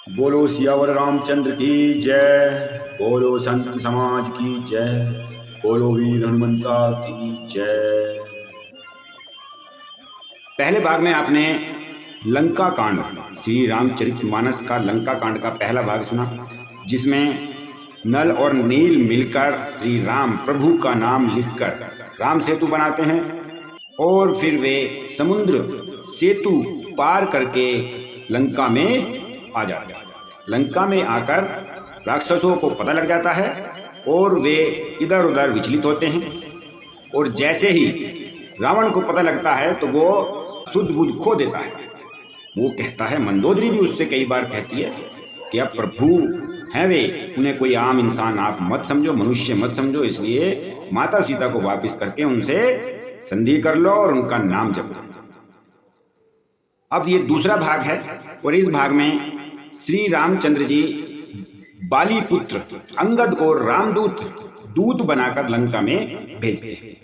बोलो सियावर रामचंद्र की जय। बोलो संत समाज की जय। बोलो वीर हनुमंता की जय। पहले भाग में आपने लंका कांड, श्री रामचरितमानस का लंका कांड का पहला भाग सुना, जिसमें नल और नील मिलकर श्री राम प्रभु का नाम लिखकर राम सेतु बनाते हैं और फिर वे समुद्र सेतु पार करके लंका में आ जाते हैं। लंका में आकर राक्षसों को पता लग जाता है और वे इधर उधर विचलित होते हैं। और जैसे ही रावण को पता लगता है तो वो सुध बुध खो देता है। वो कहता है, मंदोदरी भी उससे कई बार कहती है कि अब प्रभु हैं वे, उन्हें कोई आम इंसान आप मत समझो, मनुष्य मत समझो, इसलिए माता सीता को वापस करके उनसे संधि कर लो और उनका नाम जप लो। अब ये दूसरा भाग है और इस भाग में श्री रामचंद्र जी बाली पुत्र अंगद को रामदूत दूत बनाकर लंका में भेजते हैं।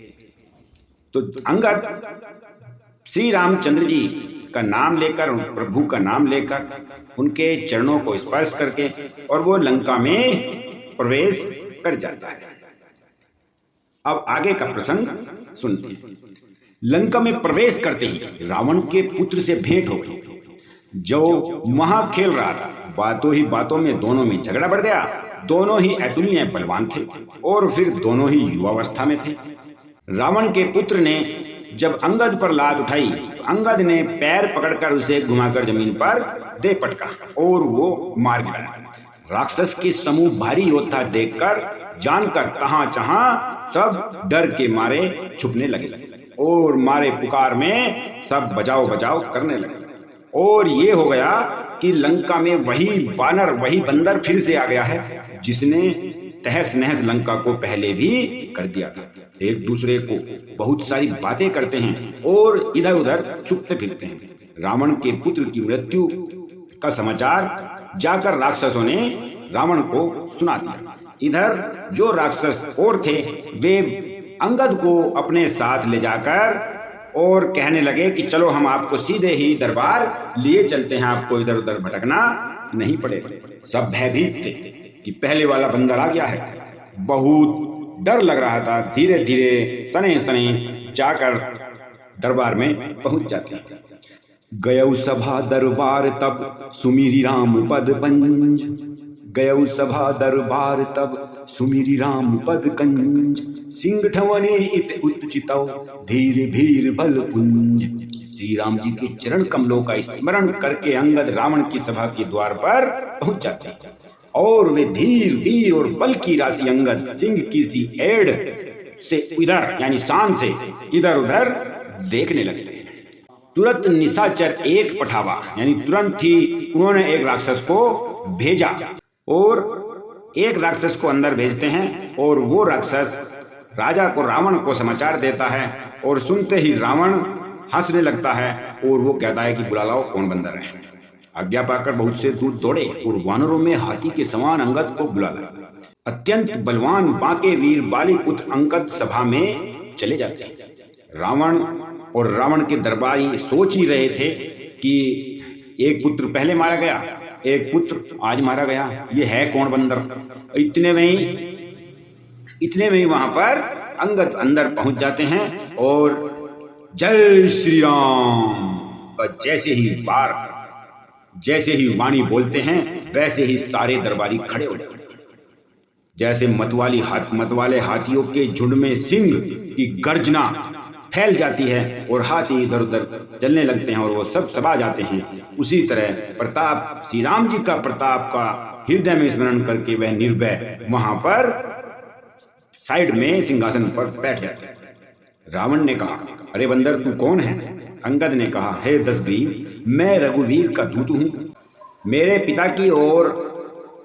तो अंगद श्री रामचंद्र जी का नाम लेकर, प्रभु का नाम लेकर, उनके चरणों को स्पर्श करके और वो लंका में प्रवेश कर जाता है। अब आगे का प्रसंग सुनते हैं। लंका में प्रवेश करते ही रावण के पुत्र से भेंट हो गई। जो वहां खेल रहा था, बातों ही बातों में दोनों में झगड़ा बढ़ गया। दोनों ही अतुल्य बलवान थे और फिर दोनों ही युवावस्था में थे। रावण के पुत्र ने जब अंगद पर लात उठाई तो अंगद ने पैर पकड़कर उसे घुमाकर जमीन पर दे पटका और वो मार गिरा। राक्षस के समूह भारी योद्धा देखकर, जानकर तहां जहां सब डर के मारे छुपने लगे और मारे पुकार में सब बचाओ बचाओ करने लगे। और ये हो गया कि लंका में वही वानर, वही बंदर फिर से आ गया है जिसने तहस नहस लंका को पहले भी कर दिया था। एक दूसरे को बहुत सारी बातें करते हैं और इधर उधर छुपते फिरते हैं। रावण के पुत्र की मृत्यु का समाचार जाकर राक्षसों ने रावण को सुना दिया। इधर जो राक्षस और थे वे अंगद को अपने साथ ले जाकर और कहने लगे कि चलो हम आपको सीधे ही दरबार लिए चलते हैं, आपको इधर उधर भटकना नहीं पड़ेगा। सब भयभीत थे कि पहले वाला बंदर आ गया है। बहुत डर लग रहा था। धीरे धीरे सने सने जाकर दरबार में पहुंच जाते हैं। गयौ सभा दरबार तब सुमिरी राम पद पंज। गयौ सभा दरबार तब सुमिरी राम पद कंज। सिंह ठवने इत उच्चितौ धीर भीर बल पुंज। श्री राम जी के चरण कमलों का स्मरण करके अंगद रावण की सभा के द्वार पर पहुंच जाते हैं और वे धीर वीर और बल की राशि अंगद सिंह की सी एड़ से इधर यानी शान से इधर उधर देखने लगते हैं। तुरंत निशाचर एक पठावा यानी तुरंत ही उन्होंने एक राक्षस को भेजा और एक राक्षस को अंदर भेजते हैं और वो राक्षस राजा को, रावण को समाचार देता है और सुनते ही रावण हंसने लगता है और वो कहता है कि बुला लाओ कौन बंदर है। आज्ञा पाकर बहुत से दूत दौड़े और वानरों में हाथी के समान अंगद को बुला लाया। अत्यंत बलवान बांके वीर बाली पुत्र अंगद सभा में चले जाते हैं। रावण और रावण के दरबारी सोच ही रहे थे कि एक पुत्र पहले मारा गया, एक पुत्र आज मारा गया, ये है कौन बंदर। इतने में ही वहां पर अंगद अंदर पहुंच जाते हैं और जय श्री राम का जैसे ही वाणी बोलते हैं वैसे ही सारे दरबारी खड़े हो जाते हैं। जैसे मतवाले हाथियों के झुंड में सिंह की गर्जना फैल जाती है और हाथी इधर उधर चलने लगते हैं और वो सब सभा जाते हैं, उसी तरह प्रताप, श्री राम जी का प्रताप का हृदय में स्मरण करके वह निर्भय वहां पर साइड में सिंहासन पर बैठ जाते हैं। रावण ने कहा, अरे बंदर तू कौन है? अंगद ने कहा, हे दशग्रीव, मैं रघुवीर का दूत हूँ। मेरे पिता की और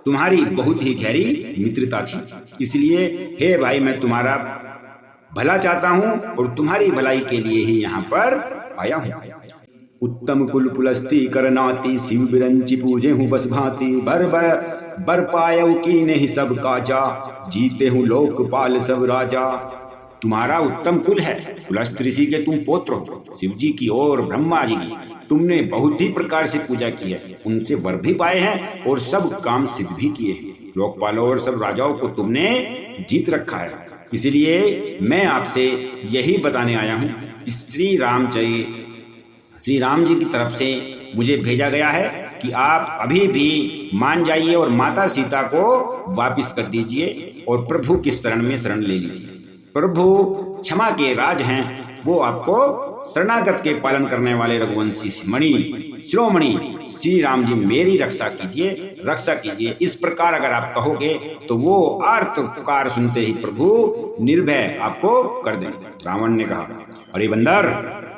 तुम्हारी बहुत ही गहरी मित्रता थी, इसलिए हे भाई मैं तुम्हारा भला चाहता हूँ और तुम्हारी भलाई के लिए ही यहाँ पर आया हूँ। उत्तम कुल पुलस्ती करनाती शिव बिरंची पूजे हूँ बस भांति। बर पायऊ की नहीं सब काजा, जीते हूँ लोकपाल सब राजा। तुम्हारा उत्तम कुल है, पुलस्त ऋषि के तुम पोत्र हो, शिव जी की और ब्रह्मा जी की, तुमने बहुत ही प्रकार से पूजा की है, उनसे वर भी पाए हैं और सब काम सिद्ध भी किए हैं। लोकपालों और सब राजाओं को तुमने जीत रखा है। इसलिए मैं आपसे यही बताने आया हूँ कि श्री राम जी की तरफ से मुझे भेजा गया है कि आप अभी भी मान जाइए और माता सीता को वापिस कर दीजिए और प्रभु की शरण में शरण ले लीजिए। प्रभु क्षमा के राज हैं, वो आपको शरणागत के पालन करने वाले रघुवंशी मणि शिरोमणि श्री राम जी मेरी रक्षा कीजिए। इस प्रकार अगर आप कहोगे तो वो आर्त पुकार सुनते ही प्रभु निर्भय आपको कर देंगे। रावण ने कहा, अरे बंदर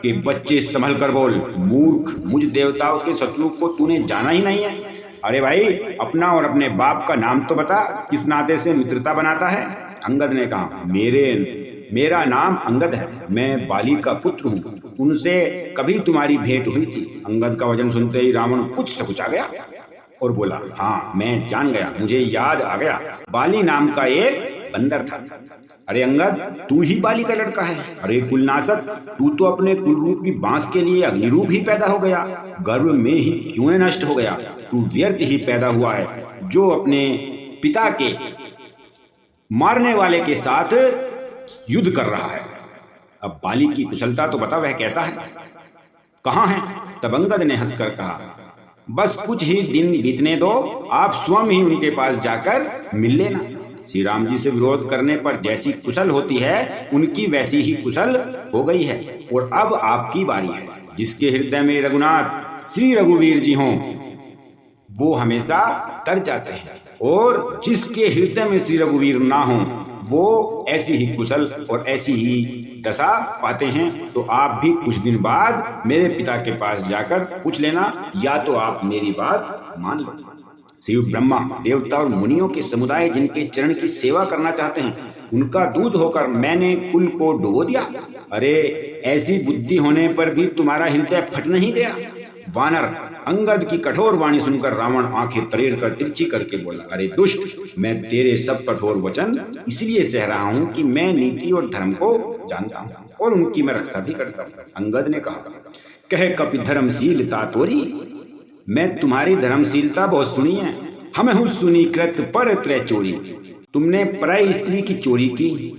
के बच्चे संभल कर बोल, मूर्ख, मुझ देवताओं के शत्रु को तूने जाना ही नहीं है। अरे भाई, अपना और अपने बाप का नाम तो बता, किस नाते से मित्रता बनाता है। अंगद ने कहा, मेरा नाम अंगद है, मैं बाली का पुत्र हूँ, उनसे कभी तुम्हारी भेंट हुई थी। अंगद का वचन सुनते ही रावण कुछ सकुचा गया और बोला, हाँ मैं जान गया, मुझे याद आ गया, बाली नाम का एक बंदर था। अरे अंगद, तू ही बाली का लड़का है। अरे कुलनाशक, तू तो अपने कुलरूप की बांस के लिए अग्निरूप ही पैदा हो गया, गर्भ में ही क्यों नष्ट हो गया। तू व्यर्थ ही पैदा हुआ है, जो अपने पिता के मारने वाले के साथ युद्ध कर रहा है। अब बाली की कुशलता तो बता, वह कैसा है, कहाँ है। तब अंगद ने हंसकर कहा, बस कुछ ही दिन बीतने दो, आप स्वयं ही उनके पास जाकर मिल लेना। श्री राम जी से विरोध करने पर जैसी कुशल होती है, उनकी वैसी ही कुशल हो गई है। और अब आपकी बारी है। जिसके हृदय में रघुनाथ श्री रघुवीर जी हों, वो हमेशा तर जाते हैं, और जिसके हृदय में श्री रघुवीर ना हों, वो ऐसी ही कुशल और ऐसी ही दशा पाते हैं। तो आप भी कुछ दिन बाद मेरे पिता के पास जाकर पूछ लेना, या तो आप मेरी बात मान लो। शिव, ब्रह्मा, देवता और मुनियों के समुदाय जिनके चरण की सेवा करना चाहते हैं, उनका दूध होकर मैंने कुल को डुबो दिया। अरे ऐसी बुद्धि होने पर भी तुम्हारा हृदय फट नहीं गया। वानर, अंगद की कठोर वाणी सुनकर रावण आंखें तरेर कर तिरछी करके बोला, अरे दुष्ट, मैं तेरे सब कठोर वचन इसलिए सह रहा हूँ कि मैं नीति और धर्म को जानता हूँ और उनकी मैं रक्षा भी करता हूँ। अंगद ने कहा, कह कपि धर्मशीलता तोरी, मैं तुम्हारी धर्मशीलता बहुत सुनी है। हमें हूँ सुनी कृत पर त्रय चोरी, तुमने पराई स्त्री की चोरी की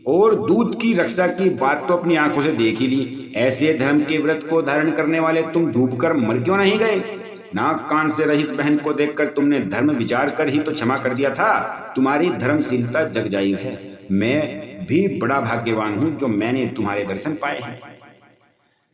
और दूध की रक्षा की बात तो अपनी आंखों से देख ही ली। ऐसे धर्म के व्रत को धारण करने वाले तुम डूब कर मर क्यों नहीं गए। नाक कान से रहित बहन को देखकर तुमने धर्म विचार कर ही तो क्षमा कर दिया था। तुम्हारी धर्मशीलता जग जाई है। मैं भी बड़ा भाग्यवान हूँ जो मैंने तुम्हारे दर्शन पाए हैं।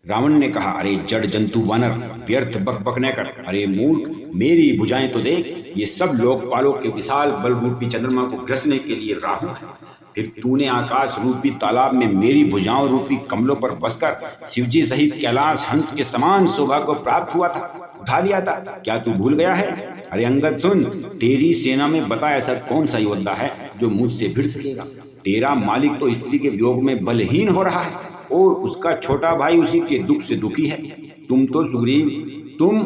रावण ने कहा, अरे जड़ जंतु वानर, व्यर्थ बक बकने कर। अरे मूर्ख, मेरी भुजाएं तो देख, ये सब लोकपालों के विशाल बल रूपी चंद्रमा को ग्रसने के लिए राहु है। फिर तूने आकाश रूपी तालाब में मेरी भुजाओं रूपी कमलों पर बसकर शिवजी सहित कैलाश हंस के समान शोभा को प्राप्त हुआ था, उठा लिया था। क्या तू भूल गया है। अरे अंगद सुन, तेरी सेना में बता ऐसा कौन सा योद्धा है जो मुझसे भिड़ सकेगा। तेरा मालिक तो स्त्री के वियोग में बलहीन हो रहा है और उसका छोटा भाई उसी के दुख से दुखी है। तुम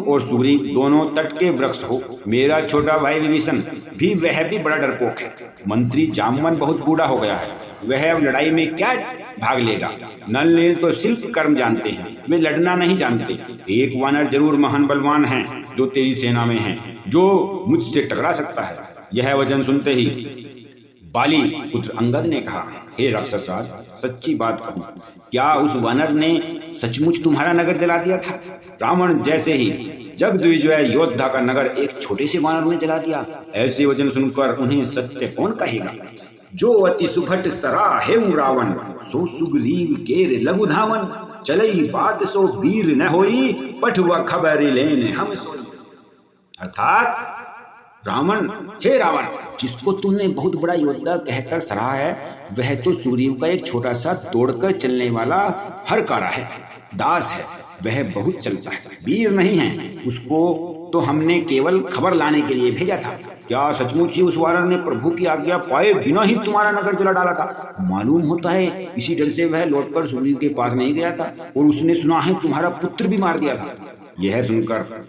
और सुग्रीव दोनों तट के वृक्ष हो। मेरा छोटा भाई विभीषण भी, वह भी बड़ा डरपोक है। मंत्री जामवन बहुत बूढ़ा हो गया है, वह अब लड़ाई में क्या भाग लेगा। नल नील तो शिल्प कर्म जानते हैं, वे लड़ना नहीं जानते। एक वानर जरूर महान बलवान है जो तेरी सेना में है, जो मुझसे टकरा सकता है। यह वचन सुनते ही बाली पुत्र अंगद ने कहा, हे राक्षसराज, सच्ची बात कहूं, क्या उस वानर ने सचमुच तुम्हारा नगर जला दिया था। रावण जैसे ही जगद्विजय योद्धा का नगर एक छोटे से वानर ने जला दिया। ऐसे वचन सुनकर उन्हें सत्य कौन कहेगा। जो अति सुभट सराहे रावण, सो सुग्रीव केर लघु धावन। चलई बात सो वीर न होई, पठुआ खबर लेने हम सोई। अर्थात रावण, हे रावण, जिसको तुमने बहुत बड़ा योद्धा कहकर सराहा है, वह तो सुग्रीव का एक छोटा सा तोड़कर चलने वाला हरकारा है, दास है। वह बहुत चलता है, वीर नहीं है। उसको तो हमने केवल खबर लाने के लिए भेजा था। क्या सचमुच ही उस वानर ने प्रभु की आज्ञा पाए बिना ही तुम्हारा नगर जला डाला था। मालूम होता है इसी डर से वह लौटकर सुग्रीव के पास नहीं गया था और उसने सुना है तुम्हारा पुत्र भी मार दिया था। यह सुनकर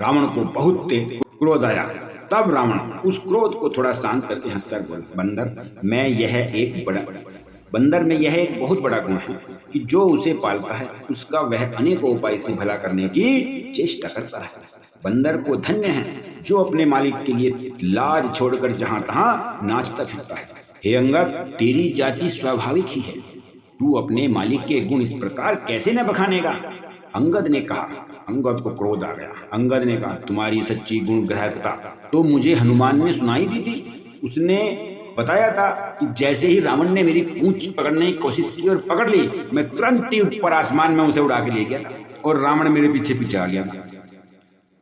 रावण को बहुत तेज क्रोध आया। तब रावण उस क्रोध को थोड़ा शांत करके हंसकर बोला, बंदर, मैं यह एक बंदर में यह एक बहुत बड़ा गुण है कि जो उसे पालता है उसका वह अनेकों उपाय से भला करने की चेष्टा करता है। बंदर को धन्य है जो अपने मालिक के लिए लाज छोड़कर जहां तहां नाचता फिरता है। हे अंगद, तेरी जाति स्वाभाविक ही है, तू अपने मालिक के गुण इस प्रकार कैसे न बखानेगा? अंगद ने कहा। अंगद को क्रोध आ गया। अंगद ने कहा, तुम्हारी सच्ची गुण ग्राहकता तो मुझे हनुमान ने सुनाई दी थी। उसने बताया था कि जैसे ही रावण ने मेरी पूंछ पकड़ने की कोशिश की और पकड़ ली, मैं तुरंत ही ऊपर आसमान में उसे उड़ा के ले गया था और रावण मेरे पीछे पीछे आ गया था।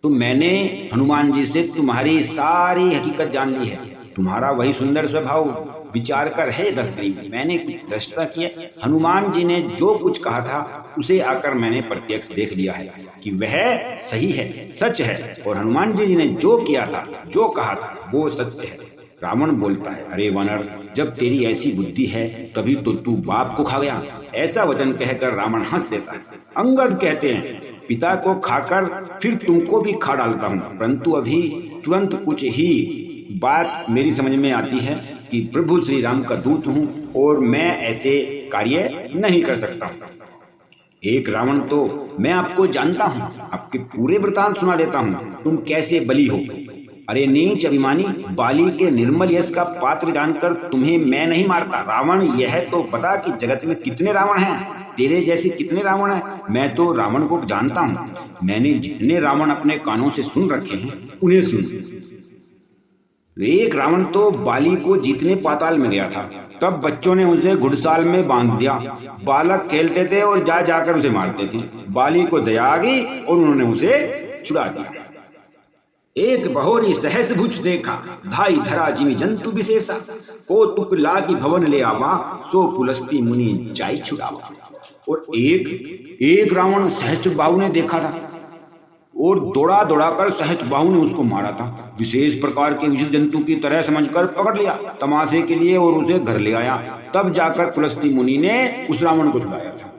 तो मैंने हनुमान जी से तुम्हारी सारी हकीकत जान ली है। तुम्हारा वही सुंदर स्वभाव विचार कर है दस गई। मैंने कुछ दृष्टता किया। हनुमान जी ने जो कुछ कहा था उसे आकर मैंने प्रत्यक्ष देख लिया है कि वह सही है, सच है, और हनुमान जी ने जो किया था, जो कहा था, वो सत्य है। रावण बोलता है, अरे वानर, जब तेरी ऐसी बुद्धि है तभी तो तू बाप को खा गया। ऐसा वचन कहकर रावण हंस देता है। अंगद कहते हैं, पिता को खाकर फिर तुमको भी खा डालता हूँ, परंतु अभी तुरंत कुछ ही बात मेरी समझ में आती है कि प्रभु श्री राम का दूत हूँ और मैं ऐसे कार्य नहीं कर सकता हूँ। एक रावण तो मैं आपको जानता हूँ, आपके पूरे वृतांत सुना देता हूँ, तुम कैसे बली हो। अरे नीच अभिमानी, बाली के निर्मल यश का पात्र जानकर तुम्हें मैं नहीं मारता। रावण, यह तो बता कि जगत में कितने रावण हैं, तेरे जैसे कितने रावण हैं। मैं तो रावण को जानता हूँ। मैंने जितने रावण अपने कानों से सुन रखे हैं उन्हें सुन। एक रावण तो बाली को जीतने पाताल में गया था। तब बच्चों ने उसे घुड़साल में बांध दिया। बालक खेलते थे और जा जाकर उसे मारते थे। बाली को दया आ गई और उन्होंने उसे छुड़ा दिया। एक बहोरी सहस भुज देखा, धाई धरा जिमि जंतु विशेषा, को तुक लागी भवन ले आवा, सो पुलस्ती मुनि जाई छुड़ावा। और एक रावण सहस्त्रबाहु ने देखा था और दौड़ा दौड़ा कर सहस्त्रबाहु ने उसको मारा था। विशेष प्रकार के विषय जंतु की तरह समझकर पकड़ लिया तमाशे के लिए और उसे घर ले आया। तब जाकर पुलस्ती मुनि ने उस रावण को छुड़ाया था।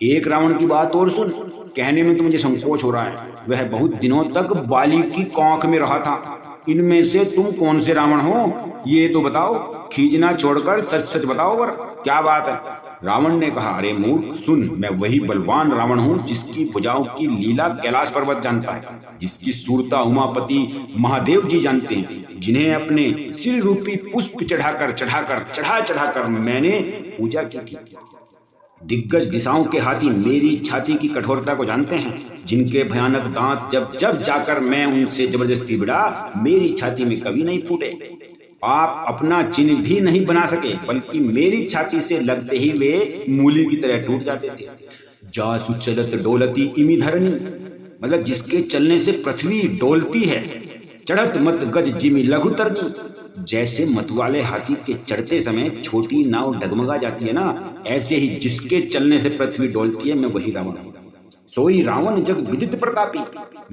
एक रावण की बात और सुन, कहने में तो मुझे संकोच हो रहा है। वह बहुत दिनों तक बाली की कांख में रहा था। इनमें से तुम कौन से रावण हो ये तो बताओ, खींचना छोड़कर सच सच बताओ। पर क्या बात है? रावण ने कहा, अरे मूर्ख, सुन, मैं वही बलवान रावण हूँ जिसकी भुजाओं की लीला कैलाश पर्वत जानता है, जिसकी सूरता उमापति महादेव जी जानते हैं, जिन्हें अपने सिर रूपी पुष्प चढ़ाकर मैंने पूजा की थी। दिग्गज दिशाओं के हाथी मेरी छाती की कठोरता को जानते हैं, जिनके भयानक दांत जब जाकर मैं उनसे जबरदस्ती भिड़ा, मेरी छाती में कभी नहीं फूटे। आप अपना चिन्ह भी नहीं बना सके, बल्कि मेरी छाती से लगते ही वे मूली की तरह टूट जाते थे। जासु चलत डोलती इमि धरनी, मतलब जिसके चलने से पृथ्वी डोलती है। चढ़त मत गज जिमि लघु तरनी, जैसे मतवाले हाथी के चढ़ते समय छोटी नाव डगमगा जाती है ना, ऐसे ही जिसके चलने से पृथ्वी डोलती है, मैं वही रावण हूँ। सोई रावण जग विदित प्रतापी,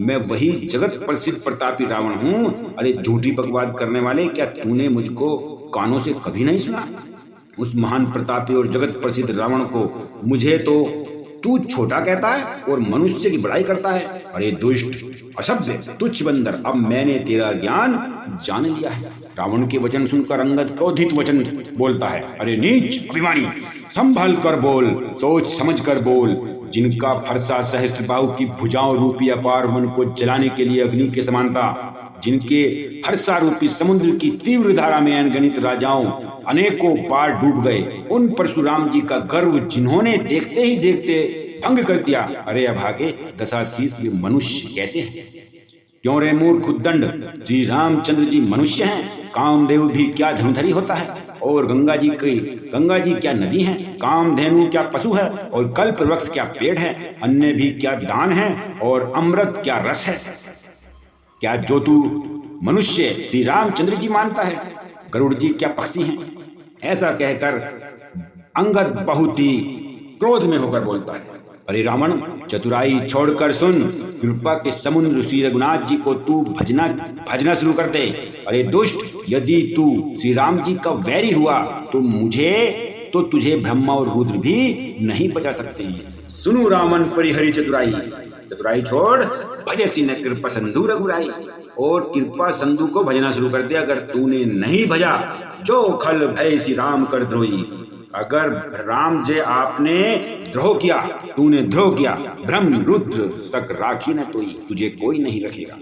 मैं वही जगत प्रसिद्ध प्रतापी रावण हूँ। अरे झूठी बकवाद करने वाले, क्या तूने मुझको कानों से कभी नहीं सुना? उस महान प्रतापी और जगत प्रसिद्ध रावण को मुझे तो तू छोटा कहता है और मनुष्य की बड़ाई करता है। अरे दुष्ट, असभ्य, तुच्छ बंदर, अब मैंने तेरा ज्ञान जान लिया है। रावण के वचन सुनकर अंगद क्रोधित वचन बोलता है, अरे नीच अभिमानी, संभल कर बोल, सोच समझ कर बोल। जिनका फरसा सहस्त्रबाहु की भुजाओं रूपी अपार वन को जलाने के लिए अग्नि के समानता, जिनके फरसा रूपी समुद्र की तीव्र धारा में अनगिनत राजाओं अनेकों बार डूब गए, उन परशुराम जी का गर्व जिन्होंने देखते ही देखते भंग कर दिया। अरे अभागे दशाशीष, वे मनुष्य कैसे हैं? क्यों रे मूर्ख उद्दंड, श्री रामचंद्र जी मनुष्य हैं। कामदेव भी क्या धनुधरी होता है, और गंगा जी क्या नदी है, कामधेनु क्या पशु है, और कल्प वृक्ष क्या पेड़ है, अन्य भी क्या दान है, और अमृत क्या रस है। क्या जो तू मनुष्य श्री रामचंद्र जी मानता है, गरुड़ जी क्या पक्षी हैं? ऐसा कहकर अंगद बहुत ही क्रोध में होकर बोलता है, अरे रावण, चतुराई छोड़कर सुन, कृपा के समुद्र श्री रघुनाथ जी को तू भजना शुरू कर दे। अरे दुष्ट, यदि तू श्री राम जी का वैरी हुआ तो तुझे ब्रह्मा और रुद्र भी नहीं बचा सकते हैं। सुनु रावण परिहरि चतुराई छोड़, भजसी न कृपा संधु रघुराई। और कृपा संधु को भजना शुरू कर दे। अगर तूने नहीं भजा, जो खल भय श्री राम कर द्रोही। अगर राम जे आपने द्रोह किया, तूने द्रोह किया, ब्रह्म रुद्र सक राखी न तोई, तुझे कोई नहीं रखेगा।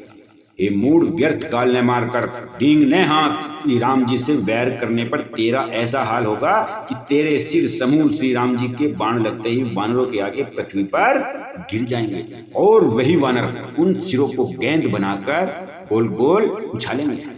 हे मूड, व्यर्थ गाल न मारकर डींग ने हाथ, श्री राम जी से वैर करने पर तेरा ऐसा हाल होगा कि तेरे सिर समूह श्री राम जी के बाण लगते ही वानरों के आगे पृथ्वी पर गिर जाएंगे और वही वानर उन सिरों को गेंद बनाकर गोल गोल उछालेंगे।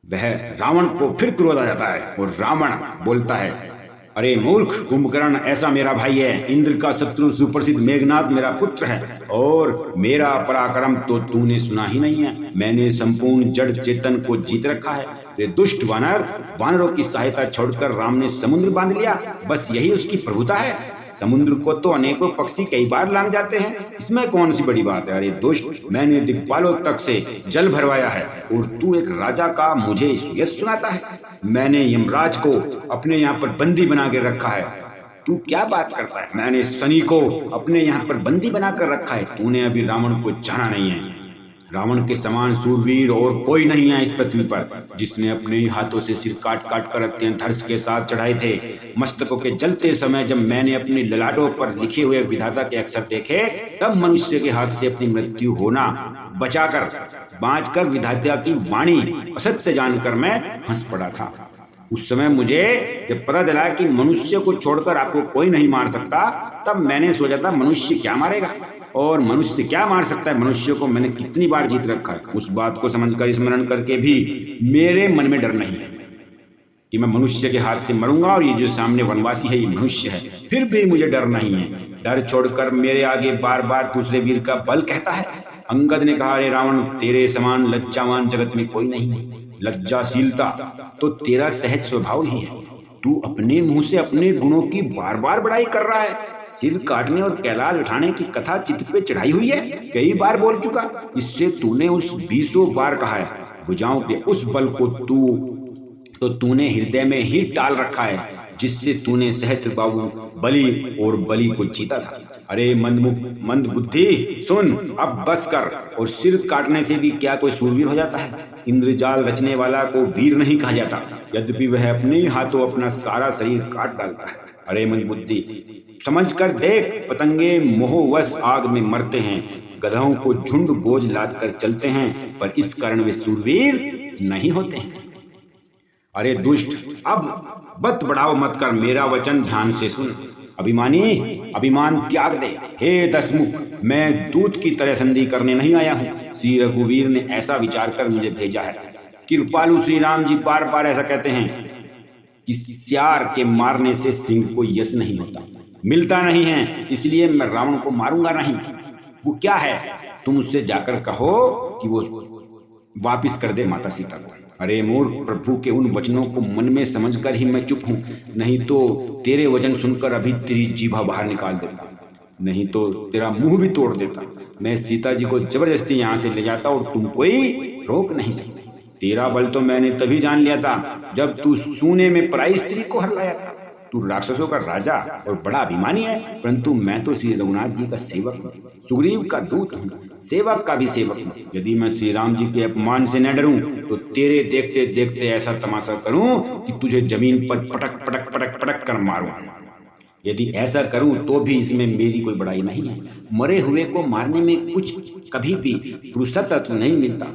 वह रावण को फिर क्रोध आ जाता है और रावण बोलता है, अरे मूर्ख कुंभकर्ण, ऐसा मेरा भाई है, इंद्र का शत्रु सुप्रसिद्ध मेघनाथ मेरा पुत्र है और मेरा पराक्रम तो तूने सुना ही नहीं है। मैंने संपूर्ण जड़ चेतन को जीत रखा है। रे दुष्ट वानर, वानरों की सहायता छोड़कर राम ने समुद्र बांध लिया, बस यही उसकी प्रभुता है। समुद्र को तो अनेकों पक्षी कई बार लांग जाते हैं, इसमें कौन सी बड़ी बात है। अरे दुष्ट, मैंने दिक्पालों तक से जल भरवाया है और तू एक राजा का मुझे यश सुनाता है। मैंने यमराज को अपने यहाँ पर बंदी बना के रखा है, तू क्या बात करता है। मैंने शनि को अपने यहाँ पर बंदी बनाकर रखा है, तूने अभी रावण को जाना नहीं है। रावण के समान सूरवीर और कोई नहीं है इस पृथ्वी पर, जिसने अपने ही हाथों से सिर काट काट कर अत्यंत हर्ष के साथ चढ़ाए थे। मस्तकों के जलते समय जब मैंने अपनी ललाटों पर लिखे हुए विधाता के अक्षर देखे, तब मनुष्य के हाथ से अपनी मृत्यु होना बाँचकर विधाता की वाणी असत्य जानकर मैं हंस पड़ा था। उस समय मुझे जब पता चला कि मनुष्य को छोड़कर आपको कोई नहीं मार सकता, तब मैंने सोचा था मनुष्य क्या मारेगा और मनुष्य क्या मार सकता है। मनुष्य को मैंने कितनी बार जीत रखा है। उस बात को समझकर स्मरण करके भी मेरे मन में डर नहीं है कि मैं मनुष्य के हाथ से मरूंगा और ये जो सामने वनवासी है ये मनुष्य है, फिर भी मुझे डर नहीं है। डर छोड़कर मेरे आगे बार बार दूसरे वीर का बल कहता है। अंगद ने कहा, अरे रावण, तेरे समान लज्जावान जगत में कोई नहीं है। लज्जाशीलता तो तेरा सहज स्वभाव ही है। तू अपने मुंह से अपने गुणों की बार बार बड़ाई कर रहा है। सिर काटने और कैलाश उठाने की कथा चित्त पे चढ़ाई हुई है, कई बार बोल चुका। इससे तूने उस 20 बार कहा है। भुजाओं के उस बल को तूने हृदय में ही टाल रखा है, जिससे तूने सहस्त्र बाहु बलि और बलि को जीता था। अरे मंद बुद्धि, सुन, अब बस कर। और सिर काटने से भी क्या कोई शूरवीर हो जाता है? इंद्रजाल रचने वाला को वीर नहीं कहा जाता, यद्यपि वह अपने ही हाथों अपना सारा शरीर काट डालता है। अरे मंद बुद्धि, समझ कर देख, पतंगे मोहवश आग में मरते हैं, गधों को झुंड बोझ लाद कर चलते हैं, पर इस कारण वे शूरवीर नहीं होते हैं। अरे दुष्ट, अब बत बढ़ाओ मत कर, मेरा वचन ध्यान से सुन। अभिमानी, अभिमान त्याग दे। हे दसमुख, मैं दूत की तरह संधि करने नहीं आया हूँ। श्री रघुवीर ने ऐसा विचार कर मुझे भेजा है। कृपालु श्री राम जी बार बार ऐसा कहते हैं कि सियार के मारने से सिंह को यश नहीं होता, मिलता नहीं है, इसलिए मैं रावण को मारूंगा नहीं। वो क्या है? तुम उससे जाकर कहो कि वो वापिस कर दे माता सीता को। अरे मूर्ख, प्रभु के उन वचनों को मन में समझकर ही मैं चुप हूँ, नहीं तो तेरे वचन सुनकर अभी तेरी जीभा बाहर निकाल देता, नहीं तो तेरा मुंह भी तोड़ देता। मैं सीता जी को जबरदस्ती यहाँ से ले जाता और तुम कोई रोक नहीं सकते। तेरा बल तो मैंने तभी जान लिया था जब तू सूने में पराई स्त्री को हर लाया था। तू राक्षसों का राजा और बड़ा अभिमानी है, परंतु मैं तो श्री रघुनाथ जी का सेवक हूँ, सुग्रीव का दूत हूँ, सेवक का भी सेवक हूँ। यदि मैं श्री राम जी के अपमान से न डरूं तो तेरे देखते देखते ऐसा तमाशा करूं कि तुझे जमीन पर पटक पटक पटक पटक कर मारूं। यदि ऐसा करूं तो भी इसमें मेरी कोई बड़ाई नहीं है। मरे हुए को मारने में कुछ कभी भी पुरुषत्व नहीं मिलता।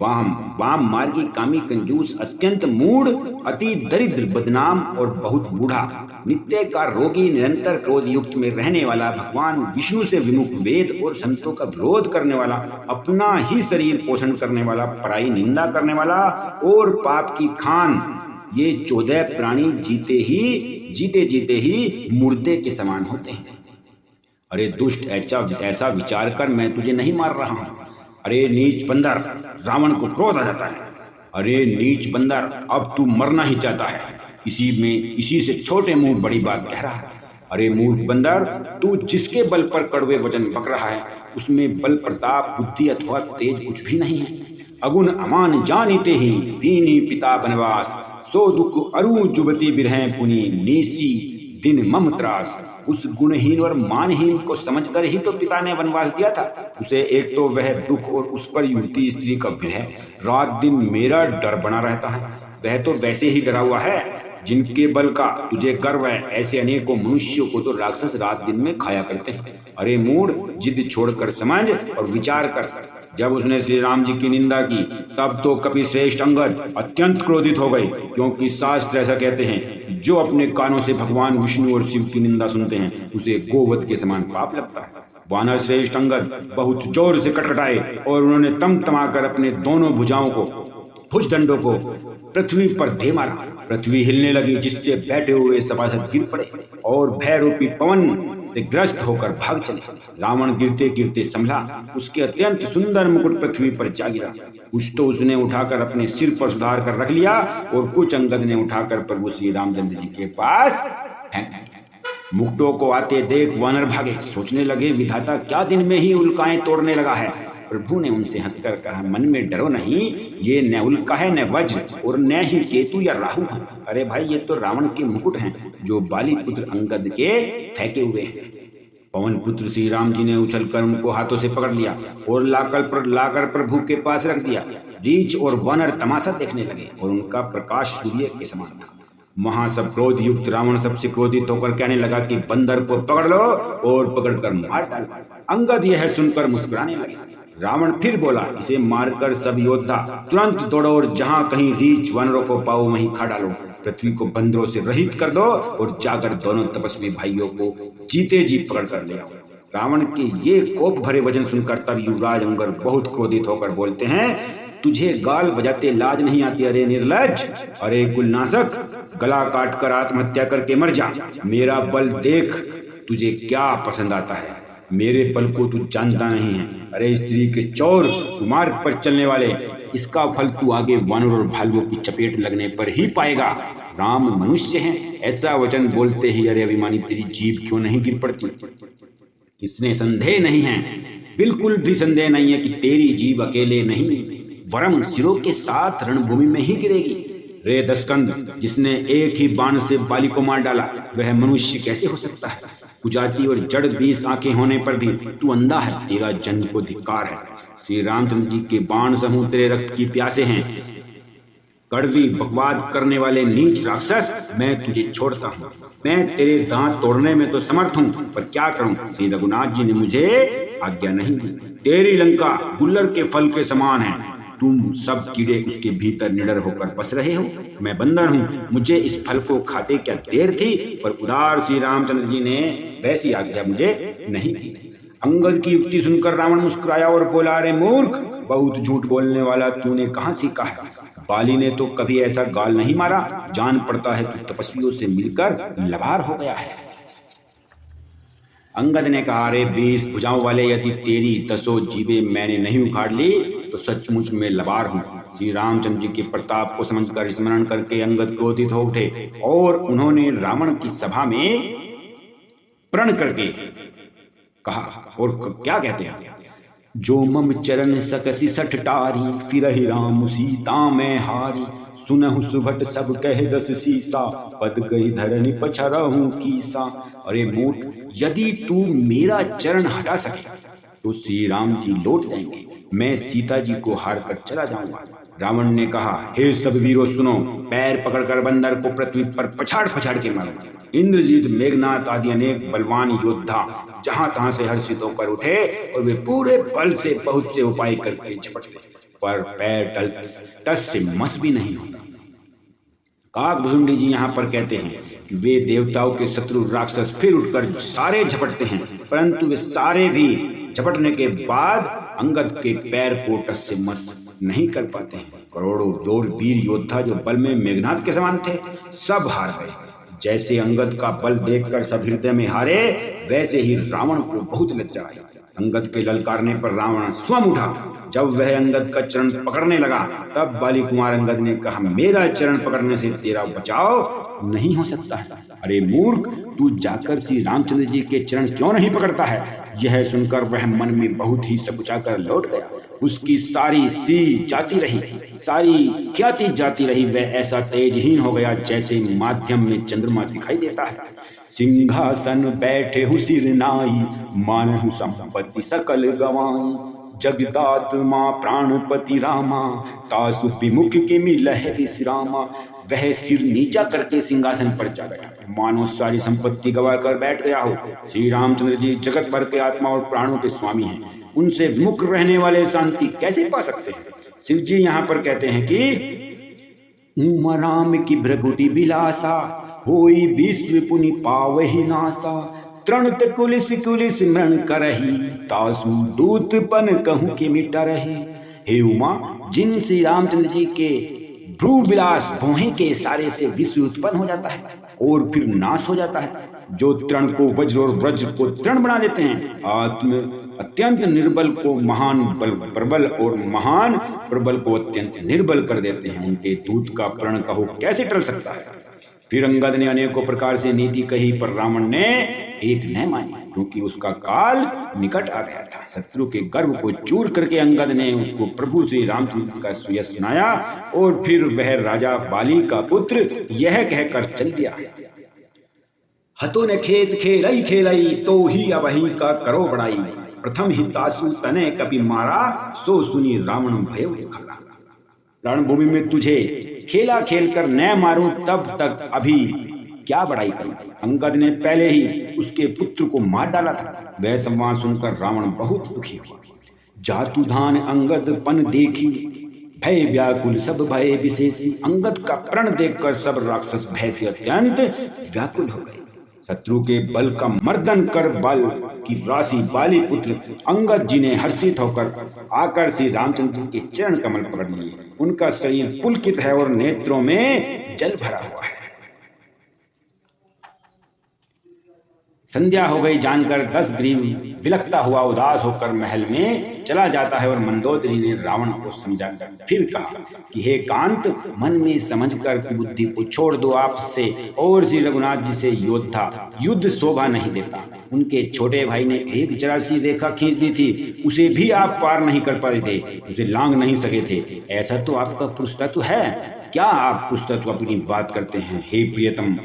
वाम मार्गी, कामी, कंजूस, अत्यंत मूढ़, अति दरिद्र, बदनाम और बहुत बूढ़ा, नित्य का रोगी, निरंतर क्रोध युक्त में रहने वाला, भगवान विष्णु से विमुख, वेद और संतों का विरोध करने वाला, अपना ही शरीर पोषण करने वाला, पराई निंदा करने वाला और पाप की खान, ये 14 प्राणी जीते जीते ही मुर्दे के समान होते हैं। अरे दुष्ट, ऐसा विचार कर मैं तुझे नहीं मार रहा हूँ। अरे नीच बंदर, रावण को क्रोध आ जाता है। अरे नीच बंदर, अब तू मरना ही चाहता है, इसी से छोटे मुंह बड़ी बात कह रहा है। अरे मूर्ख बंदर, तू जिसके बल पर कड़वे वचन बक रहा है, उसमें बल, प्रताप, बुद्धि अथवा तेज कुछ भी नहीं है। अगुण अमान जानिते ही दीनी पिता बनवास, सो दुख अरु जुबती बिरह पुनी, नीसी दिन मम त्रास। उस गुणहीन और मानहीन को समझकर ही तो पिता ने वनवास दिया था उसे। एक तो वह दुख और उस पर युवती स्त्री का विरह, रात दिन मेरा डर बना रहता है। वह तो वैसे ही डरा हुआ है जिनके बल का तुझे गर्व है, ऐसे अनेकों मनुष्यों को तो राक्षस रात दिन में खाया करते हैं। अरे मूढ़, जिद छोड़कर समझ और विचार कर। जब उसने श्री राम जी की निंदा की तब तो कपि श्रेष्ठ अंगद अत्यंत क्रोधित हो गए, क्योंकि शास्त्र ऐसा कहते हैं, जो अपने कानों से भगवान विष्णु और शिव की निंदा सुनते हैं उसे गोवध के समान पाप लगता है। वानर श्रेष्ठ अंगद बहुत जोर से कटकटाए और उन्होंने तमाकर अपने दोनों भुजाओं को, भुजदंडों को पृथ्वी पर दे मारा। पृथ्वी हिलने लगी, जिससे बैठे हुए सभासद गिर पड़े और भय रूपी पवन से ग्रस्त होकर भाग चले। रावण गिरते गिरते संभला, उसके अत्यंत सुंदर मुकुट पृथ्वी पर जा गिरा। कुछ तो उसने उठाकर अपने सिर पर सुधार कर रख लिया और कुछ अंगद ने उठाकर प्रभु श्री रामचंद्र जी के पास फेंक दिया। मुकुटों को आते देख वानर भागे, सोचने लगे, विधाता क्या दिन में ही उल्काएं तोड़ने लगा है। प्रभु ने उनसे हंसकर कहा, मन में डरो नहीं, ये न उल्का है, न वज्र और न ही केतु या राहु है। अरे भाई, ये तो रावण के मुकुट हैं जो बाली पुत्र अंगद के फेंके हुए हैं। पवन पुत्र श्री राम जी ने उछलकर उनको हाथों से पकड़ लिया और लाकर प्रभु के पास रख दिया। रीछ और वानर तमाशा देखने लगे और उनका प्रकाश सूर्य के समान था। महासब क्रोध युक्त रावण सबसे क्रोधित होकर कहने लगा कि बंदर को पकड़ लो और पकड़कर मार डालो। अंगद यह सुनकर मुस्कुराने लगे। रावण फिर बोला, इसे मारकर सब योद्धा तुरंत दौड़ो और जहां कहीं रीछ वानरों को पाओ वहीं खा डालो। पृथ्वी को बंदरों से रहित कर दो और जाकर दोनों तपस्वी भाइयों को जीते जी पकड़ कर ले आओ। रावण के ये कोप भरे वचन सुनकर तब युवराज अंगद बहुत क्रोधित होकर बोलते हैं, तुझे गाल बजाते लाज नहीं आती? अरे निर्लज्ज, अरे कुलनाशक, गला काट कर आत्महत्या करके मर जा। मेरा बल देख तुझे क्या पसंद आता है, मेरे बल को तू जानता नहीं है। अरे स्त्री के चौर, मार्ग पर चलने वाले, इसका फल तू आगे वानर और भालुओं की चपेट लगने पर ही पाएगा। राम मनुष्य हैं, ऐसा वचन बोलते ही अरे अभिमानी, तेरी जीभ क्यों नहीं गिर पड़ती? इसने संदेह नहीं है, बिल्कुल भी संदेह नहीं है कि तेरी जीभ अकेले नहीं वरम सिरों के साथ रणभूमि में ही गिरेगी। रे दशकंद, जिसने एक ही बाण से बाली को मार डाला, वह मनुष्य कैसे हो सकता है? कुजाती और जड़ 20 आंखें होने पर भी तू अंधा है, तेरा जन्म को धिक्कार है। श्री रामचंद्र जी के बाण समूह तेरे रक्त की प्यासे हैं। कड़वी बकवाद करने वाले नीच राक्षस, मैं तुझे छोड़ता हूँ। मैं तेरे दांत तोड़ने में तो समर्थ हूँ, पर क्या करूँ, श्री रघुनाथ जी ने मुझे आज्ञा नहीं दी। तेरी लंका गुल्लर के फल के समान है, तुम सब कीड़े उसके भीतर निडर होकर बस रहे हो। मैं बंदर हूँ, मुझे इस फल को खाते क्या देर थी, पर उदार श्री रामचंद्र जी ने वैसी आज्ञा मुझे नहीं दी। अंगद की युक्ति सुनकर रावण मुस्कुराया और बोला, अरे मूर्ख, बहुत झूठ बोलने वाला, तूने कहाँ सीखा है? बाली ने तो कभी ऐसा गाल नहीं मारा। जान पड़ता है तू तपस्वियों से मिलकर लबार हो गया है। अंगद ने कहा, अरे 20 भुजाओं वाले, यदि तेरी 10 जीभें मैंने नहीं उखाड़ ली तो सचमुच में लबार हूँ। श्री रामचंद्र जी के प्रताप को समझकर स्मरण करके अंगद क्रोधित हो उठे और उन्होंने रावण की सभा में प्रण करके कहा, और क्या कहते हैं, जो मम चरण सकसी सठ टारी, फिर ही राम सीता में हारी, सुनहु सुभट सब कह 10 सीसा, पद गई धरनी पछरहूं कीसा। अरे मूर्ख, यदि तू मेरा चरण हटा सके तो श्री राम जी लौट जाएंगे, मैं सीता जी को हार कर चला जाऊंगा। रावण ने कहा, हे सब वीरों सुनो, पैर पकड़कर बंदर को पृथ्वी पर पछाड़ पछाड़ के मारो। इंद्रजीत, मेघनाथ आदि अनेक बलवान योद्धा जहां तहां से हर्षित होकर उठे और वे पूरे बल से बहुत से उपाय करके झपटते, पर पैर टस से मस भी नहीं होता। काकभुजुंडी जी यहाँ पर कहते हैं कि वे देवताओं के शत्रु राक्षस फिर उठकर सारे झपटते हैं, परंतु वे सारे भी झपटने के बाद अंगद के पैर को टस से मस नहीं कर पाते हैं। करोड़ों दौर वीर योद्धा जो बल में मेघनाथ के समान थे, सब हार गए। जैसे अंगद का बल देखकर सब हृदय में हारे, वैसे ही रावण को बहुत लज्जा आई। अंगद के ललकारने पर रावण स्वयं उठा। जब वह अंगद का चरण पकड़ने लगा, तब बाली कुमार अंगद ने कहा, मेरा चरण पकड़ने से तेरा बचाव नहीं हो सकता है। अरे मूर्ख, तू जाकर श्री रामचंद्र जी के चरण क्यों नहीं पकड़ता है? यह सुनकर वह मन में बहुत ही सकुचाकर लौट गया। उसकी सारी सी जाती रही, सारी ख्याति जाती रही। वह ऐसा तेजहीन हो गया जैसे माध्यम में चंद्रमा दिखाई देता है। सिंहासन बैठे हूँ सिर नाई, मानहु संपत्ति सकल गवाई, जगदात्मा प्राणपति रामा, तासु विमुख के मिलह विश्रामा। वह सिर नीचा करके सिंहासन पर जा बैठा, मानो सारी संपत्ति गवा कर बैठ गया हो। श्री रामचंद्र जी जगत भर के आत्मा और प्राणों के स्वामी हैं, उनसे विमुख रहने वाले शांति कैसे पा सकते हैं। शिव जी यहाँ पर कहते हैं कि उमा राम की भ्रगुटी बिलासा, होई विश्व पुनि पावहि नासा, तृणत कुलिस कुलिस मृण करही, तासु दूत पन कहूँ के मिटा रही। हे उमा, जिन श्री रामचंद्र जी के भ्रू विलास भोहे के सारे से विश्व उत्पन्न हो जाता है और फिर नाश हो जाता है, जो तृण को वज्र और वज्र को तृण बना देते हैं, आत्म अत्यंत निर्बल को महान बल प्रबल और महान प्रबल को अत्यंत निर्बल कर देते हैं, उनके दूत का प्रण कहो कैसे टल सकता है। फिर अंगद ने अनेकों प्रकार से नीति कही, पर रावण ने एक न मानी, क्योंकि उसका काल निकट आ गया था। शत्रु के गर्व को चूर करके अंगद ने उसको प्रभु श्री रामचंद्र का सुयश सुनाया और फिर वह राजा बाली का पुत्र यह कहकर चल दिया, हतो ने खेत खेलई खेलई, तो ही अवही का करो बड़ाई, प्रथम ही तासु तने कपि मारा, सो सुनी रावण भय खड़ा। रणभूमि में तुझे खेला खेल कर न मारूं तब तक अभी क्या बड़ाई करूं। अंगद ने पहले ही उसके पुत्र को मार डाला था। वह संवाद सुनकर रावण बहुत दुखी हुआ। जातु धान अंगद पन देखी, भय व्याकुल सब भय विशेषी। अंगद का प्रण देखकर सब राक्षस भय से अत्यंत व्याकुल हो गए। शत्रु के बल का मर्दन कर बल की राशि बाली पुत्र अंगद जी ने हर्षित होकर आकर श्री रामचंद्र जी के चरण कमल पकड़ लिए। उनका शरीर पुलकित है और नेत्रों में जल भरा हुआ है। संध्या हो गई जानकर दशग्रीव विलखता हुआ उदास होकर महल में चला जाता है और मंदोदरी ने रावण को समझाकर फिर कहा कि हे कांत, मन में समझकर बुद्धि को छोड़ दो आपसे और श्री रघुनाथ जी से योद्धा युद्ध शोभा नहीं देता। उनके छोटे भाई ने एक जरा सी रेखा खींच दी थी, उसे भी आप पार नहीं कर पाए थे, उसे लांग नहीं सके थे। ऐसा तो आपका पुरुषत्व है, क्या आप पुरुषत्व अपनी बात करते हैं हे प्रियतम।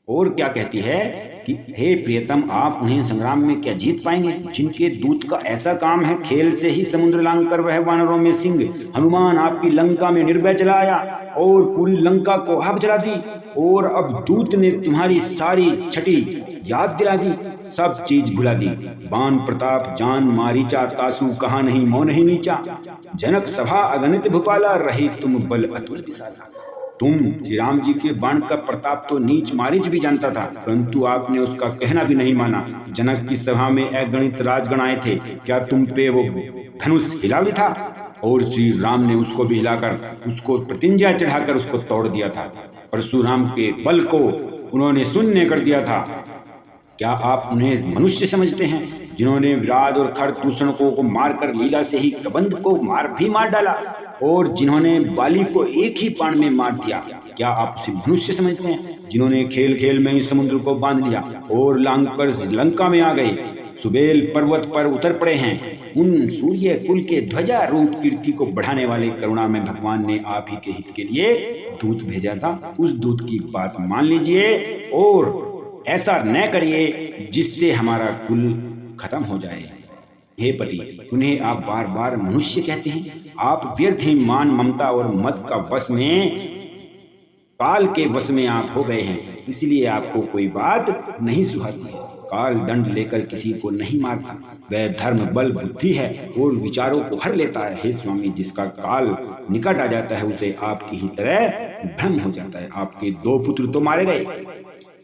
और क्या कहती है कि हे प्रियतम, आप उन्हें संग्राम में क्या जीत पाएंगे, जिनके दूत का ऐसा काम है खेल से ही समुद्र लांग कर वह वानरों में सिंह हनुमान आपकी लंका में निर्भय चला आया और पूरी लंका को आग जला दी, और अब दूत ने तुम्हारी सारी छठी याद दिला दी, सब चीज भुला दी। बाण प्रताप जान मारीचा, तासु कहा नहीं मोह नहीं नीचा। जनक सभा अगणित भूपाला, रही तुम बल अतुल विशाला। तुम श्री राम जी के बाण का प्रताप तो नीच मारीच भी जानता था, परंतु आपने उसका कहना भी नहीं माना। जनक की सभा में अगणित राजगण आए थे, क्या तुम पे वो धनुष हिला भी था? और श्री राम ने उसको भी हिलाकर उसको प्रतिज्ञा चढ़ाकर उसको तोड़ दिया था। परशुराम के बल को उन्होंने शून्य कर दिया था। क्या आप उन्हें मनुष्य समझते हैं, जिन्होंने विराट और खर दूषणों को मारकर लीला से ही कबंध को मार डाला, और जिन्होंने बाली को एक ही बाण में मार दिया? क्या आप उसे मनुष्य समझते हैं, जिन्होंने खेल खेल में ही समुद्र को बांध लिया और लांग कर लंका में आ गए, सुबेल पर्वत पर उतर पड़े हैं? उन सूर्य कुल के ध्वजा रूप कीर्ति को बढ़ाने वाले करुणा में भगवान ने आप ही के हित के लिए दूत भेजा था। उस दूत की बात मान लीजिए और ऐसा न करिए जिससे हमारा कुल खत्म हो जाए। हे पति, उन्हें आप बार बार मनुष्य कहते हैं। आप व्यर्थ ही मान ममता और मद का वश में, काल के वश में आप हो गए हैं, इसलिए आपको कोई बात नहीं सुहाती है। काल दंड लेकर किसी को नहीं मारता, वह धर्म बल बुद्धि है और विचारों को हर लेता है। हे स्वामी, जिसका काल निकट आ जाता है उसे आपकी ही तरह भ्रम हो जाता है। आपके 2 पुत्र तो मारे गए,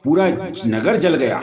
पूरा नगर जल गया।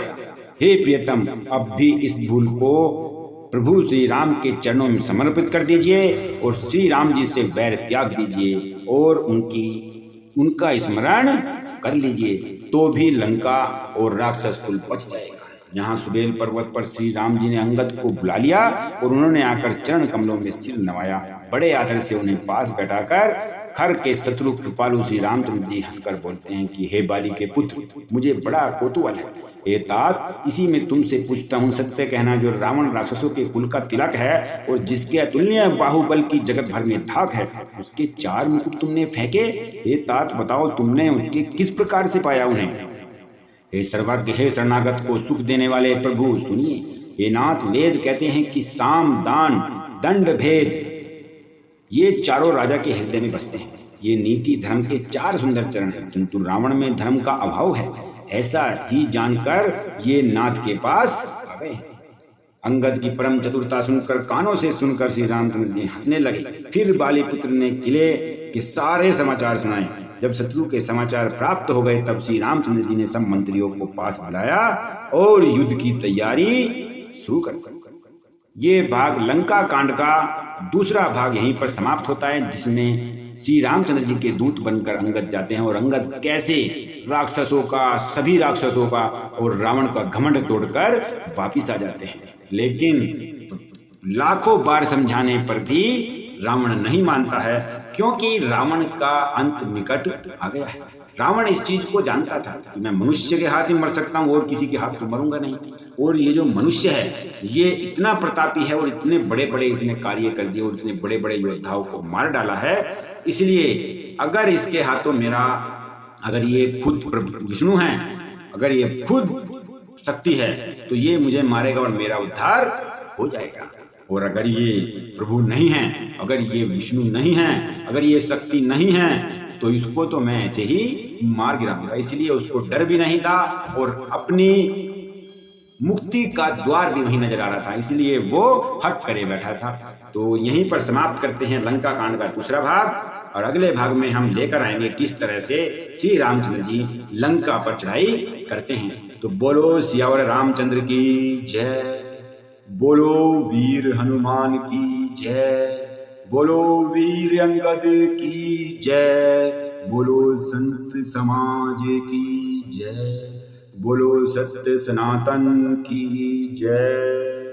हे प्रियतम, अब भी इस भूल को प्रभु श्री राम के चरणों में समर्पित कर दीजिए और श्री राम जी से वैर त्याग दीजिए और उनका स्मरण कर लीजिए, तो भी लंका और राक्षस कुल बच जाएगा। यहाँ सुबेल पर्वत पर श्री राम जी ने अंगद को बुला लिया और उन्होंने आकर चरण कमलों में सिर नवाया। बड़े आदर से उन्हें पास बैठाकर खर के शत्रु कृपालु श्री रामचंद्र जी हंसकर बोलते हैं कि हे बाली के पुत्र, मुझे बड़ा कौतूहल है। हे तात, इसी में तुमसे पूछता हूँ, सत्य कहना, जो रावण राक्षसों के कुल का तिलक है और जिसके अतुलनीय बाहुबल की जगत भर में धाक है, उसके 4 मुकुट तुमने फेंके। हे तात, बताओ तुमने उसके किस प्रकार से पाया उन्हें? हे सर्वज्ञ, हे शरणागत को सुख देने वाले प्रभु सुनिए। हे नाथ, वेद कहते हैं कि साम दान दंड भेद ये चारों राजा के हृदय में बसते हैं। ये नीति धर्म के 4 सुंदर चरण हैं, किंतु रावण में धर्म का अभाव है, ऐसा ही जानकर ये नाथ के पास आ गए। अंगद की परम चतुरता सुनकर, कानों से सुनकर श्री रामचंद्र जी हंसने लगे। फिर बाली पुत्र ने किले के सारे समाचार सुनाए। जब शत्रु के समाचार प्राप्त हो गए तब श्री रामचंद्र जी ने सब मंत्रियों को पास बुलाया और युद्ध की तैयारी शुरू कर दी। ये भाग लंका कांड का दूसरा भाग यहीं पर समाप्त होता है, जिसमें श्री रामचंद्र जी के दूत बनकर अंगद जाते हैं और अंगद कैसे राक्षसों का, सभी राक्षसों का और रावण का घमंड तोड़कर वापिस आ जाते हैं। लेकिन लाखों बार समझाने पर भी रावण नहीं मानता है, क्योंकि रावण का अंत निकट आ गया है। रावण इस चीज को जानता था कि मैं मनुष्य के हाथ में मर सकता हूँ और किसी के हाथ तो मरूंगा नहीं। और ये जो मनुष्य है ये इतना प्रतापी है और इतने बड़े बड़े इसने कार्य कर दिए और इतने बड़े बड़े योद्धाओं को मार डाला है, इसलिए अगर इसके हाथों मेरा, अगर ये खुद विष्णु है, अगर ये खुद शक्ति है तो ये मुझे मारेगा और मेरा उद्धार हो जाएगा। और अगर ये प्रभु नहीं है, अगर ये विष्णु नहीं है, अगर ये शक्ति नहीं है तो इसको तो मैं ऐसे ही मार गिराऊंगा। इसलिए उसको डर भी नहीं था और अपनी मुक्ति का द्वार भी वहीं नजर आ रहा था, इसलिए वो हट करे बैठा था। तो यहीं पर समाप्त करते हैं लंका कांड का दूसरा भाग, और अगले भाग में हम लेकर आएंगे किस तरह से श्री रामचंद्र जी लंका पर चढ़ाई करते हैं। तो बोलो सियावर रामचंद्र की जय, बोलो वीर हनुमान की जय, बोलो वीर अंगद की जय, बोलो संत समाज की जय, बोलो सत्य सनातन की जय।